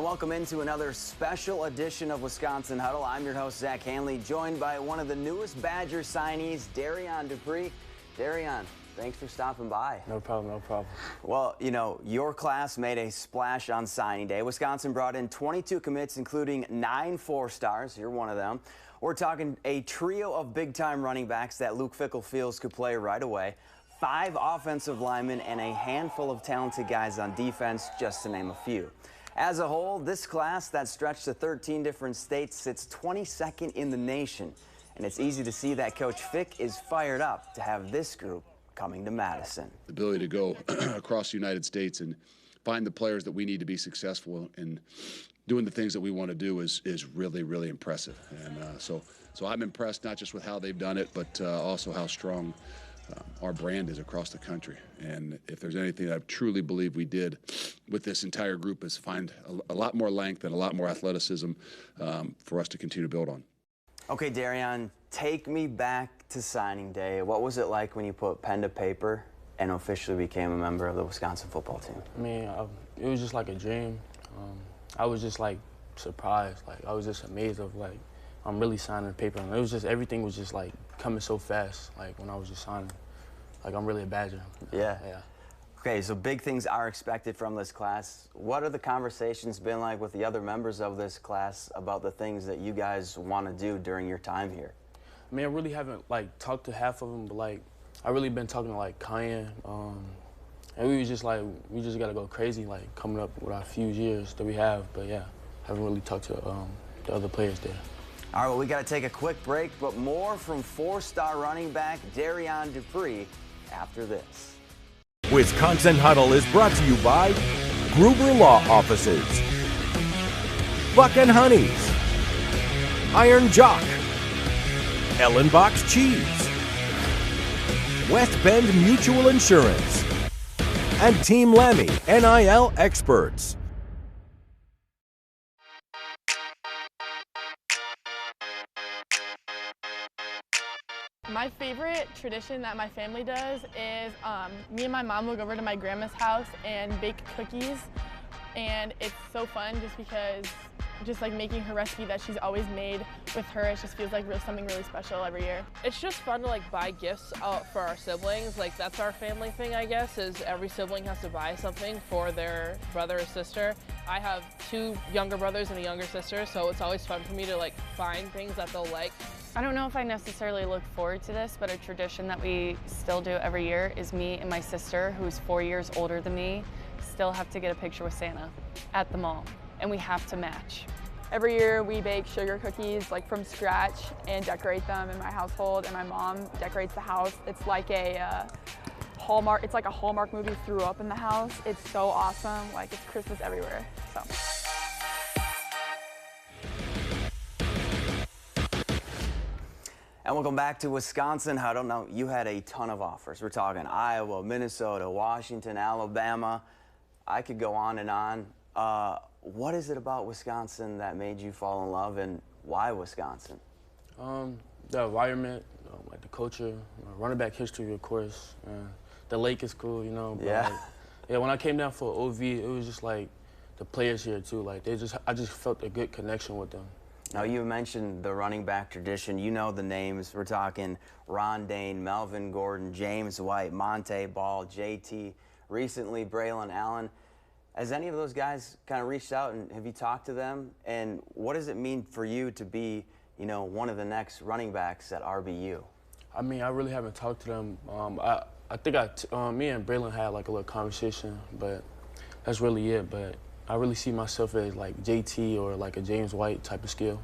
And welcome into another special edition of Wisconsin Huddle. I'm your host, Zach Hanley, joined by one of the newest Badger signees, Darian Dupree. Darian, thanks for stopping by. No problem, no problem. Well, you know, your class made a splash on signing day. Wisconsin brought in 22 commits, including 9 4-stars. You're one of them. We're talking a trio of big-time running backs that Luke Fickell feels could play right away, 5 offensive linemen, and a handful of talented guys on defense, just to name a few. As a whole, this class that stretched to 13 different states sits 22nd in the nation. And it's easy to see that Coach Fick is fired up to have this group coming to Madison. The ability to go across the United States and find the players that we need to be successful and doing the things that we want to do is really, really impressive. And so I'm impressed not just with how they've done it, but also how strong our brand is across the country. And if there's anything that I truly believe we did with this entire group is find a lot more length and a lot more athleticism for us to continue to build on. Okay, Darian, take me back to signing day. What was it like when you put pen to paper and officially became a member of the Wisconsin football team? I mean, it was just like a dream. I was just like surprised. Like I was just amazed of like I'm really signing the paper. And it was just everything was just like coming so fast. Like when I was just signing, like I'm really a Badger. Yeah. Yeah. Okay, so big things are expected from this class. What are the conversations been like with the other members of this class about the things that you guys want to do during your time here? I mean, I really haven't like talked to half of them, but like I really been talking to like Kyan, and we just gotta go crazy, like coming up with our few years that we have. But yeah, haven't really talked to the other players there. All right, well, we got to take a quick break, but more from 4-star running back Darian Dupree after this. Wisconsin Huddle is brought to you by Gruber Law Offices, Buck and Honey's, Iron Jock, Ellenbox Cheese, West Bend Mutual Insurance, and Team Lemmy NIL Experts. My favorite tradition that my family does is me and my mom will go over to my grandma's house and bake cookies, and it's so fun just because just like making her recipe that she's always made with her, it just feels like something really special every year. It's just fun to like buy gifts out for our siblings. Like that's our family thing, I guess, is every sibling has to buy something for their brother or sister. I have 2 younger brothers and a younger sister, so it's always fun for me to like find things that they'll like. I don't know if I necessarily look forward to this, but a tradition that we still do every year is me and my sister, who's 4 years older than me, still have to get a picture with Santa at the mall, and we have to match. Every year we bake sugar cookies like from scratch and decorate them in my household, and my mom decorates the house. It's like a Hallmark, it's like a Hallmark movie threw up in the house. It's so awesome, like it's Christmas everywhere, so. And welcome back to Wisconsin Huddle. Now, you had a ton of offers. We're talking Iowa, Minnesota, Washington, Alabama. I could go on and on. What is it about Wisconsin that made you fall in love, and why Wisconsin? The environment, like the culture, running back history, of course. The lake is cool, you know. But yeah. Like, yeah, when I came down for OV, it was just like the players here too. Like I just felt a good connection with them. Now, you mentioned the running back tradition. You know the names. We're talking Ron Dane, Melvin Gordon, James White, Monte Ball, JT, recently Braylon Allen. Has any of those guys kind of reached out, and have you talked to them? And what does it mean for you to be, you know, one of the next running backs at RBU? I mean, I really haven't talked to them. I think me and Braylon had like a little conversation, but that's really it. But I really see myself as like JT or like a James White type of skill.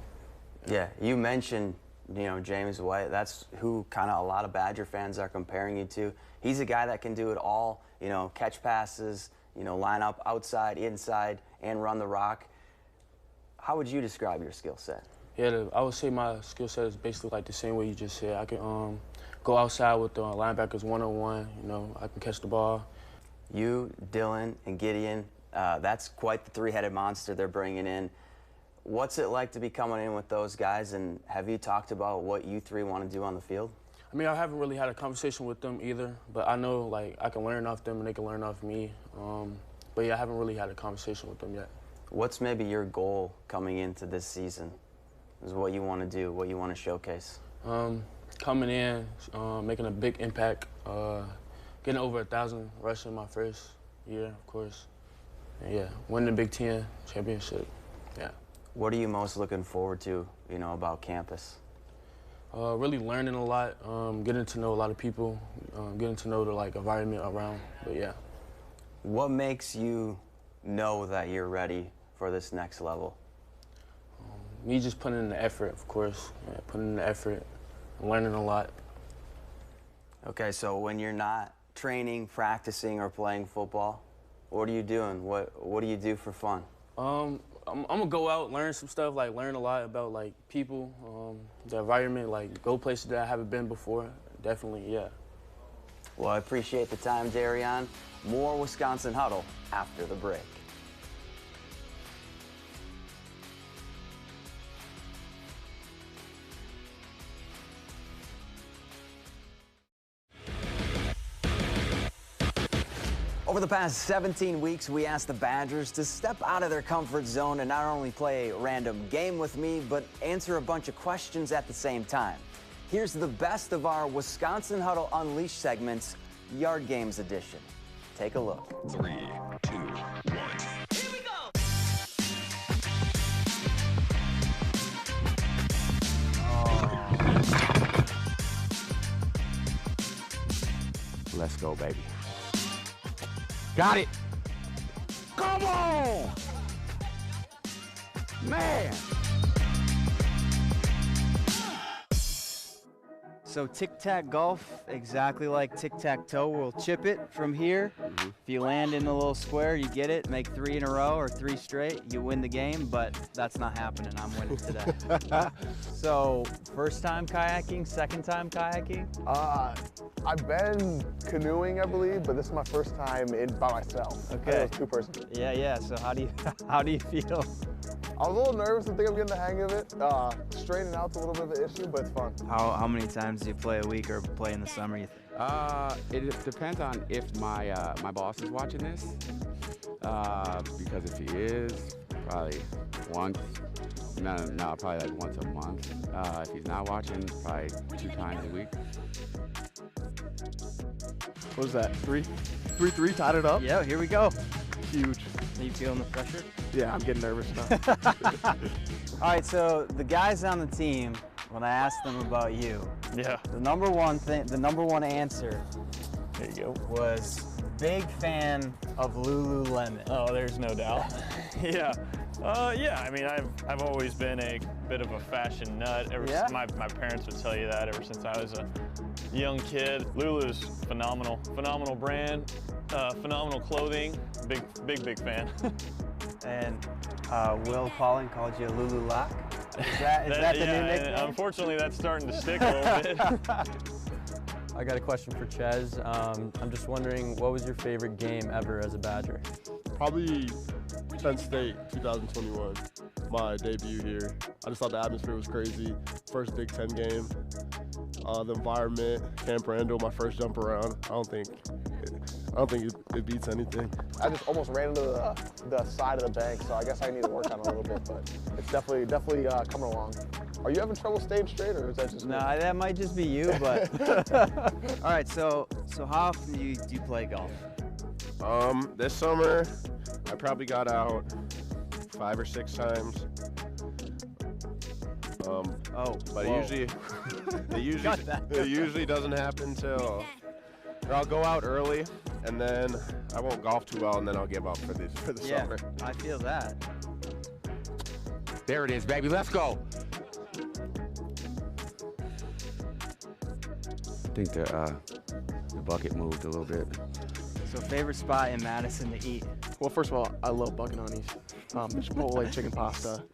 Yeah, you mentioned, you know, James White. That's who kind of a lot of Badger fans are comparing you to. He's a guy that can do it all, you know, catch passes, you know, line up outside, inside, and run the rock. How would you describe your skill set? Yeah, I would say my skill set is basically like the same way you just said. I can go outside with the linebackers one-on-one. You know, I can catch the ball. You, Dylan, and Gideon, that's quite the 3-headed monster they're bringing in. What's it like to be coming in with those guys, and have you talked about what you 3 want to do on the field? I mean, I haven't really had a conversation with them either, but I know like I can learn off them and they can learn off me. But yeah, I haven't really had a conversation with them yet. What's maybe your goal coming into this season? Is what you want to do, what you want to showcase? Coming in, making a big impact, getting over 1,000 rushing my first year, of course. And yeah, winning the Big Ten championship. Yeah. What are you most looking forward to, about campus? Really learning a lot, getting to know a lot of people, getting to know the environment around. But yeah. What makes you know that you're ready for this next level? Me just putting in the effort, of course. Yeah, putting in the effort, learning a lot. Okay, so when you're not training, practicing, or playing football, what are you doing? What do you do for fun? I'm gonna go out, learn some stuff, learn a lot about people, the environment, go places that I haven't been before. Definitely, yeah. Well, I appreciate the time, Darion. More Wisconsin Huddle after the break. Over the past 17 weeks, we asked the Badgers to step out of their comfort zone and not only play a random game with me, but answer a bunch of questions at the same time. Here's the best of our Wisconsin Huddle Unleashed segments, Yard Games Edition. Take a look. 3, 2, 1. Here we go! Let's go, baby. Got it. Come on. Man. So tic-tac golf, exactly like tic-tac-toe. We'll chip it from here. If you land in the little square, you get it. Make 3 in a row or 3 straight, you win the game, but that's not happening. I'm winning today. So first time kayaking, second time kayaking? I've been canoeing, I believe, but this is my first time by myself. Okay. It was 2 person. Yeah. So how do you feel? I was a little nervous. I think I'm getting the hang of it. Straightening out's a little bit of an issue, but it's fun. How many times do you play a week or play in the summer, you think? It depends on if my my boss is watching this. Because if he is, probably once. No, probably once a month. If he's not watching, probably 2 times a week. What was that? 3-3, tied it up? Yeah, here we go. Huge. Are you feeling the pressure? Yeah, I'm getting nervous now. All right, so the guys on the team, when I asked them about you, the number one answer there you go. was big fan of Lululemon. Oh, there's no doubt. Yeah. I mean, I've always been a bit of a fashion nut. Since my parents would tell you that ever since I was a young kid. Lulu's phenomenal brand, phenomenal clothing. Big fan. And Will Pauling called you Lulu Lock. Is that the new nickname? Unfortunately, that's starting to stick a little bit. I got a question for Ches. I'm just wondering, what was your favorite game ever as a Badger? Probably Penn State 2021, my debut here. I just thought the atmosphere was crazy. First Big Ten game. The environment, Camp Randall, my first jump around. I don't think it beats anything. I just almost ran into the side of the bank, so I guess I need to work on it a little bit, but it's definitely coming along. Are you having trouble staying straight, or is that just No, that might just be you, but. All right, so how often do you play golf? This summer, I probably got out 5 or 6 times. But it usually doesn't happen till, or I'll go out early and then I won't golf too well and then I'll give up for the summer. I feel that. There it is, baby. Let's go. I think the bucket moved a little bit. So favorite spot in Madison to eat? Well, first of all, I love Bucket Honey's. Chipotle chicken pasta,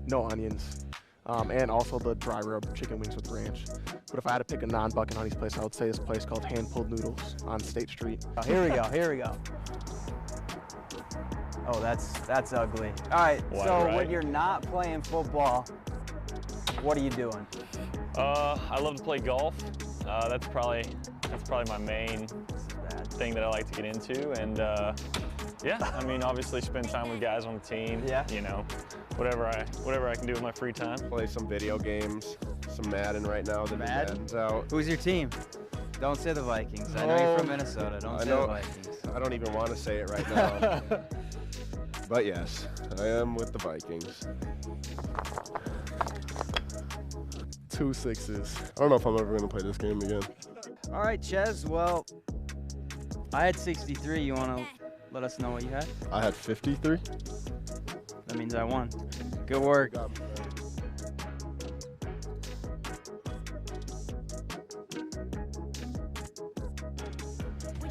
no onions, and also the dry rub chicken wings with ranch. But if I had to pick a non-Bucket Honey's place, I would say this place called Hand Pulled Noodles on State Street. Oh, here we go. Oh, that's ugly. All right, when you're not playing football, what are you doing? I love to play golf. That's probably my main thing that I like to get into, and Yeah, I mean, obviously spend time with guys on the team. Yeah. You know, whatever I can do with my free time. Play some video games, some Madden right now. The Madden's out. Who's your team? Don't say the Vikings. I know you're from Minnesota. Don't say the Vikings. I don't even want to say it right now. But yes, I am with the Vikings. 2 6s. I don't know if I'm ever going to play this game again. All right, Ches. Well, I had 63. You want to let us know what you had? I had 53. That means I won. Good work.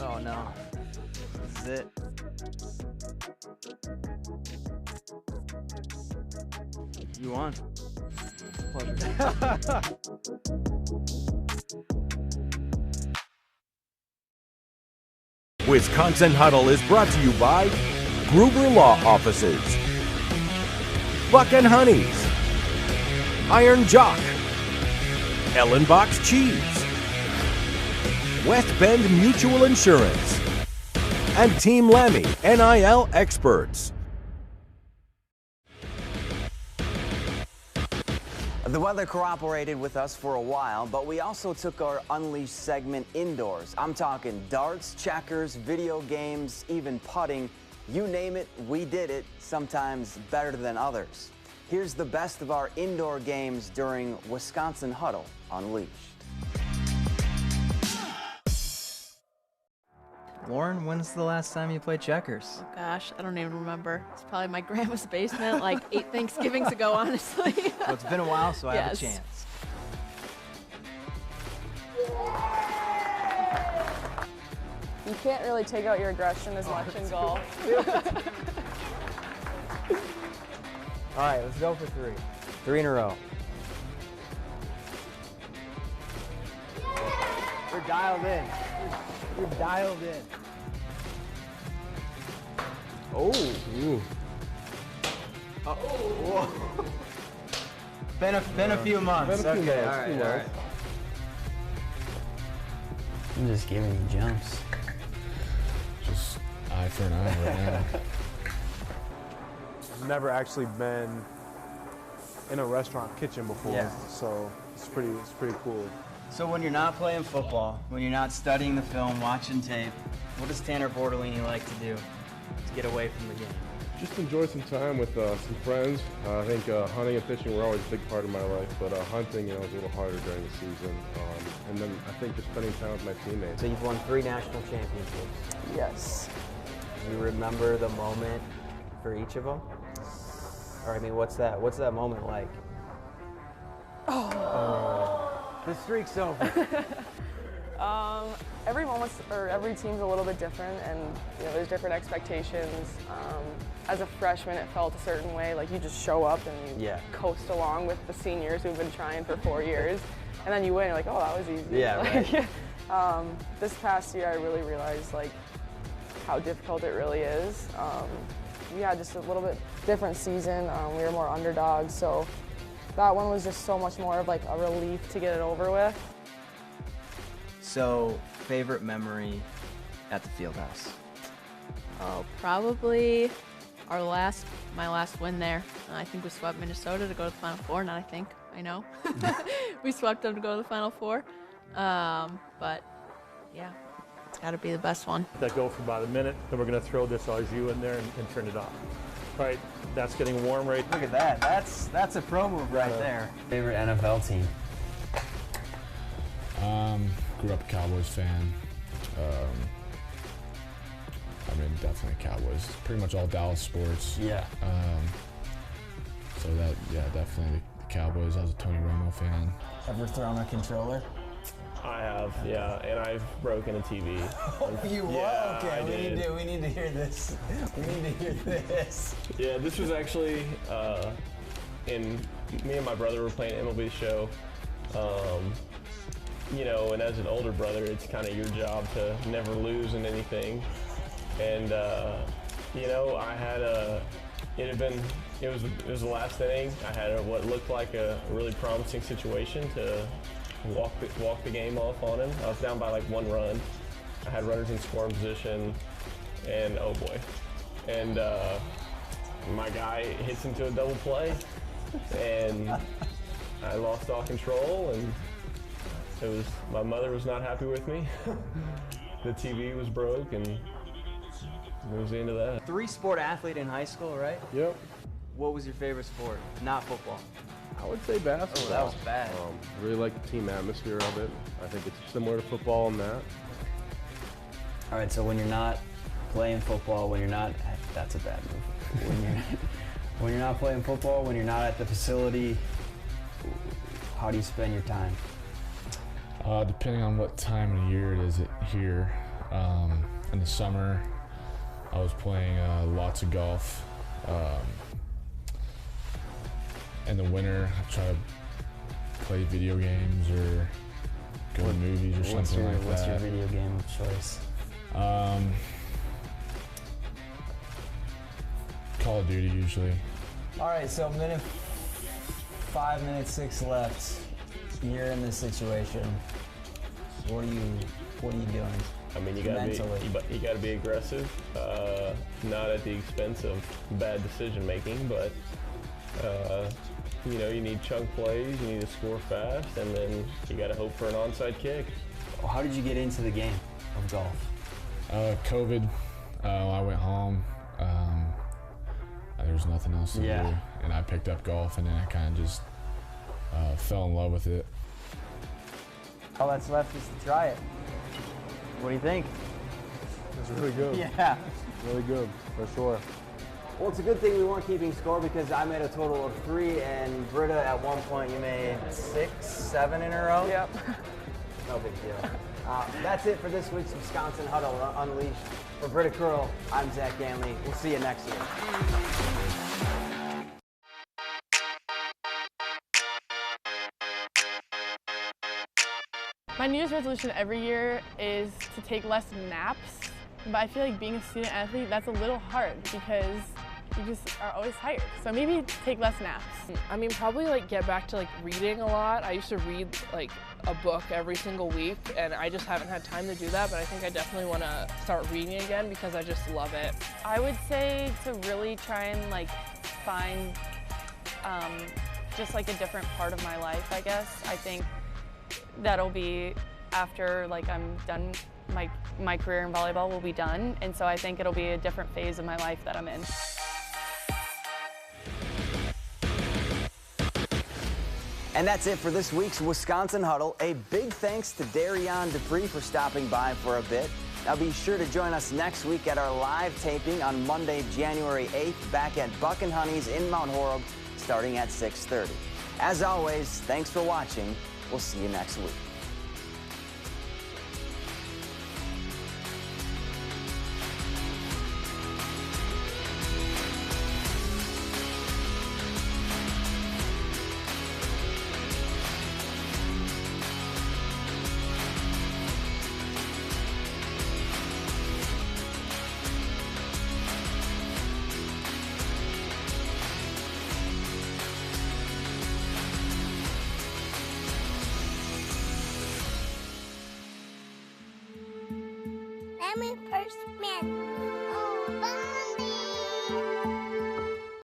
Oh no. This is it. You won. Pleasure. Wisconsin Huddle is brought to you by Gruber Law Offices, Buck and Honey's, Iron Jock, Ellenbox Cheese, West Bend Mutual Insurance, and Team Lammy NIL Experts. The weather cooperated with us for a while, but we also took our Unleashed segment indoors. I'm talking darts, checkers, video games, even putting. You name it, we did it, sometimes better than others. Here's the best of our indoor games during Wisconsin Huddle Unleashed. Lauren, when's the last time you played checkers? Oh gosh, I don't even remember. It's probably my grandma's basement, like 8 Thanksgivings ago, honestly. Well, it's been a while, so I have a Yes. chance. You can't really take out your aggression as much in golf. All right, let's go for 3. 3 in a row. You're dialed in. You're dialed in. Oh. Ooh. Whoa. Been a few months. Been a few Okay, months, all few right, all right. months. I'm just giving you jumps. Just eye for an eye right now. I've never actually been in a restaurant kitchen before, Yeah. so it's pretty cool. So when you're not playing football, when you're not studying the film, watching tape, what does Tanner Bortolini like to do to get away from the game? Just enjoy some time with some friends. I think hunting and fishing were always a big part of my life, but hunting, was a little harder during the season. And then I think just spending time with my teammates. So you've won 3 national championships. Yes. Do you remember the moment for each of them? Or I mean, what's that moment like? The streak's over. Every moment or every team's a little bit different, and there's different expectations. As a freshman, it felt a certain way, like you just show up and you coast along with the seniors who've been trying for 4 years, and then you win. You're like, oh, that was easy. Yeah, right. This past year, I really realized like how difficult it really is. We had just a little bit different season. We were more underdogs, so that one was just so much more of like a relief to get it over with. So, favorite memory at the field house? Oh, probably my last win there. I think we swept Minnesota to go to the Final Four, not I think, I know. We swept them to go to the Final Four. But yeah, it's gotta be the best one. That go for about a minute, then we're gonna throw this au jus in there and turn it off. All right, that's getting warm right. Look at that, that's a pro move right there. Favorite NFL team? Grew up a Cowboys fan. I mean, definitely Cowboys. Pretty much all Dallas sports. Yeah. So that, yeah, definitely the Cowboys. I was a Tony Romo fan. Ever thrown a controller? I have, yeah, and I've broken a TV. Oh, you were? Yeah, Okay, I did. we need to hear this. We need to hear this. Yeah, this was actually in me and my brother were playing an MLB show. And as an older brother, it's kind of your job to never lose in anything. And I had it was the last inning. I had what looked like a really promising situation to walk the game off on him. I was down by like 1 run. I had runners in scoring position, and oh boy, and my guy hits into a double play, and I lost all control, and my mother was not happy with me. The TV was broke, and it was the end of that. 3-sport athlete in high school, right? Yep. What was your favorite sport? Not football. I would say basketball. Oh, that was bad. Really like the team atmosphere of it. I think it's similar to football in that. All right, so when you're not playing football, that's a bad move. When you're not playing football, when you're not at the facility, how do you spend your time? Depending on what time of year it is here. In the summer, I was playing lots of golf. In the winter, I try to play video games or go to movies or something like that. What's your video game of choice? Call of Duty usually. All right, so 5 minutes 6 left. You're in this situation. What are you doing? I mean, you gotta be aggressive, not at the expense of bad decision making, but you know, you need chunk plays, you need to score fast, and then you gotta hope for an onside kick. How did you get into the game of golf? COVID. I went home. There was nothing else to do, and I picked up golf, and then I kind of just fell in love with it. All that's left is to try it. What do you think? It's really good. Yeah. Really good, for sure. Well, it's a good thing we weren't keeping score because I made a total of 3, and Britta, at one point, you made 6, 7 in a row. Yep. No big deal. That's it for this week's Wisconsin Huddle Unleashed. For Britta Curl, I'm Zach Ganley. We'll see you next week. My New Year's resolution every year is to take less naps, but I feel like being a student athlete, that's a little hard because you just are always tired. So maybe take less naps. I mean, probably like get back to like reading a lot. I used to read like a book every single week, and I just haven't had time to do that, but I think I definitely want to start reading again because I just love it. I would say to really try and like find just like a different part of my life, I guess. I think that'll be after like I'm done, my career in volleyball will be done, and so I think it'll be a different phase of my life that I'm in. And that's it for this week's Wisconsin Huddle. A big thanks to Darian Dupree for stopping by for a bit. Now be sure to join us next week at our live taping on Monday, January 8th, back at Buck and Honey's in Mount Horeb, starting at 6:30. As always, thanks for watching. We'll see you next week. I'm in first man. Oh, bye.